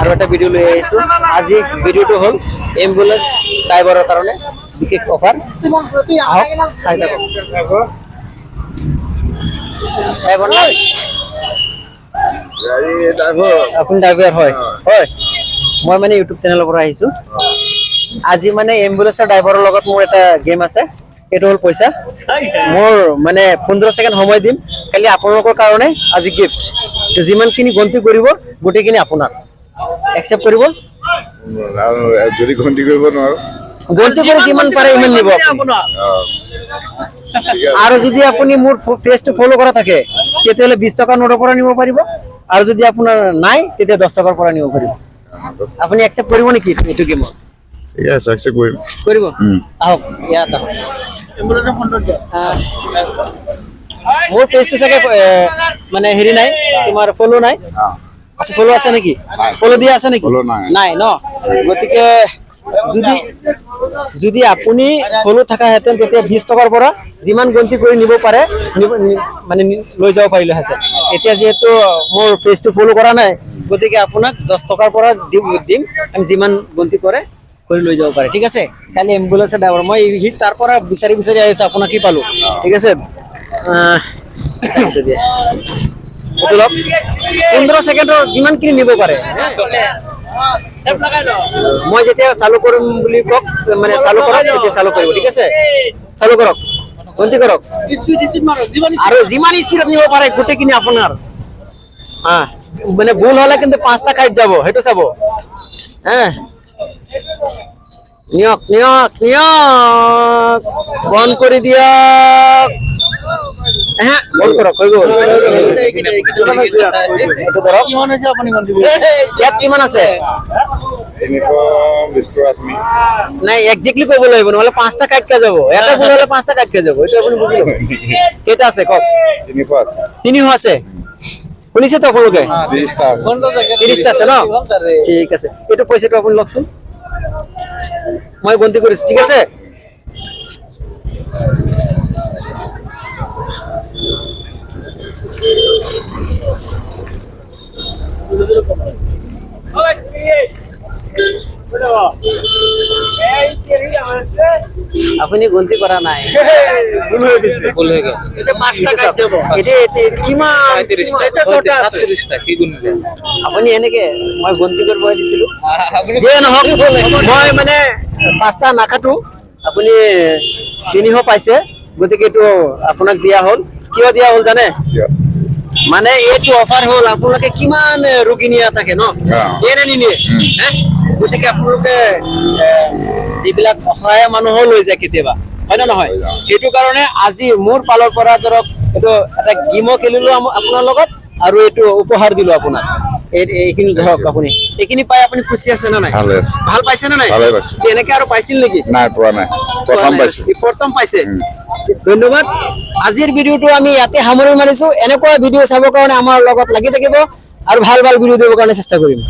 আৰু এটা ভিডিও লৈ আহিছো আজি ভিডিওটো হ'ল এম্বুলেন্স ড্ৰাইভাৰৰ কাৰণে বিশেষ অফাৰ আহক চাই থাকক ড্ৰাইভাৰ না গাড়ী ড্ৰাইভাৰ আপুনি ড্ৰাইভাৰ হয় হয় মই মানে ইউটিউব চেনেলৰ পৰা আহিছো আজি মানে এম্বুলেন্সৰ ড্ৰাইভাৰৰ লগত মোৰ এটা গেম আছে এটো হল পইচা মোৰ মানে 15 সেকেন্ড সময় দিম খালি আপোনালোকৰ কাৰণে আজি গিফট তো যিমান কিনি গন্তি কৰিব গুটি কিনি আপোনাৰ একসেপ্ট কৰিব যদি গন্তি কৰিব নোৱাৰো গন্তি কৰি যিমান পাৰে ইমান নিব আৰু যদি আপুনি মোৰ পেজটো ফলো কৰা থাকে তেতিয়ালে 20 টকা নোটৰ পৰা নিব পাৰিব আৰু যদি আপোনাৰ নাই তেতিয়া 10 টকাৰ পৰা নিব পাৰিব আপুনি একসেপ্ট কৰিব নেকি এটো গেম ঠিক আছে একসেপ্ট কৰিম কৰিব আহক ইয়াত আহক এম্বুলেন্সৰ ফ্ৰণ্টত মোৰ পেজটো চাগে মানে হেৰি নাই তোমাৰ ফলো নাই আছে ফলো আছে নেকি ফলো দিয়া আছে নেকি নাই ন গতিকে যদি আপুনি ফলো থাকা হেতেন তেতিয়া 20 টকাৰ পৰা যিমান গন্তি কৰি নিব পাৰে মানে লৈ যাব পাৰিলে হেতেন এতিয়া যেহেতু মোৰ পেজটো ফলো কৰা নাই গতিকে আপোনাক 10 টকাৰ পৰা দিম আমি যিমান গন্তি কৰে কৰি লৈ যাব পাৰে ঠিক আছে খালি এম্বুলেন্সৰ ড্ৰাইভাৰ মই তাৰ পৰা বিচাৰি আহিছো আপোনাক কি পালো ঠিক আছে এটো লক 15 সেকেন্ডৰ যিমান কিনি নিব পাৰে মই যেতিয়া চালু কৰিম বুলি কক মানে চালু কৰক তেতিয়া চালু কৰিব ঠিক আছে চালু কৰক গন্তি কৰক আৰু যিমান স্পিডত নিব পাৰে গুটি কিনি আপোনাৰ মানে ভুল হলে কিন্তু 5টা কাট যাব হেতু চাব হ্যাঁ নিয়ক বন্ধ কৰি দিয়ক হ্যাঁ বন্ধ কৰক হৈ গ'ল এটো ধৰক কিমান আছে আপুনি গন্তি ইয়াত কিমান আছে ইউনিফৰ্ম বিস্কুট আছে নি নাই একজেক্টলি ক'ব লাগিব নহলে 5টা কাট কে যাব এটা ভুল হলে 5টা কাট কে যাব এটো আপুনি বুজি লওক কেটা আছে কক 300 আছে 300 আছে শুনিছে তো আপোনালোকে 30টা আছে 30টা আছে ন ঠিক আছে এটো পইচাটো আপুনি লকচোন মই গন্তি কৰিছো ঠিক আছে আপুনি গন্তি কৰা নাই ভুল হৈ গেছে এটা 5টা কাট দেব এটা কিমান 37টা কি গুণিলে আপুনি এনেকে মই গন্তি কৰিব দিছিলো যে নহক মই মানে 5টা নাকাটো আপুনি 300 পাইছে গতিকে এটো আপোনাক দিয়া হল কিয় দিয়া হল জানে মানে এটো অফার হল আপোনালোকে কিমান ৰোগী নিয়া থাকে ন এনে নিনিয়ে গতিকে আপোনালোকে যিবিলাক অসহায় মানুহ লৈ যায় কেতিয়াবা হয় না নহয় এটো কাৰণে আজি মোৰ পালৰ পৰা ধৰক এটো এটা গিমো খেলিলো আপোনাৰ লগত আৰু এটো উপহাৰ দিলো আপোনাক এইখিনি ধৰক আপুনি এইখিনি পাই আপুনি খুশি আছে না নাই ভাল পাইছে না নাই ভালে পাইছো এনেকে আৰু পাইছিল নেকি নাই পৰা নাই প্ৰথম পাইছে ধন্যবাদ আজিৰ ভিডিওটো আমি ইয়াতে সামৰি মাৰিছো এনেকুৱা ভিডিও চাবৰ কাৰণে আমাৰ লগত লাগি থাকিব আৰু ভাল ভিডিও দিবৰ কাৰণে চেষ্টা কৰিম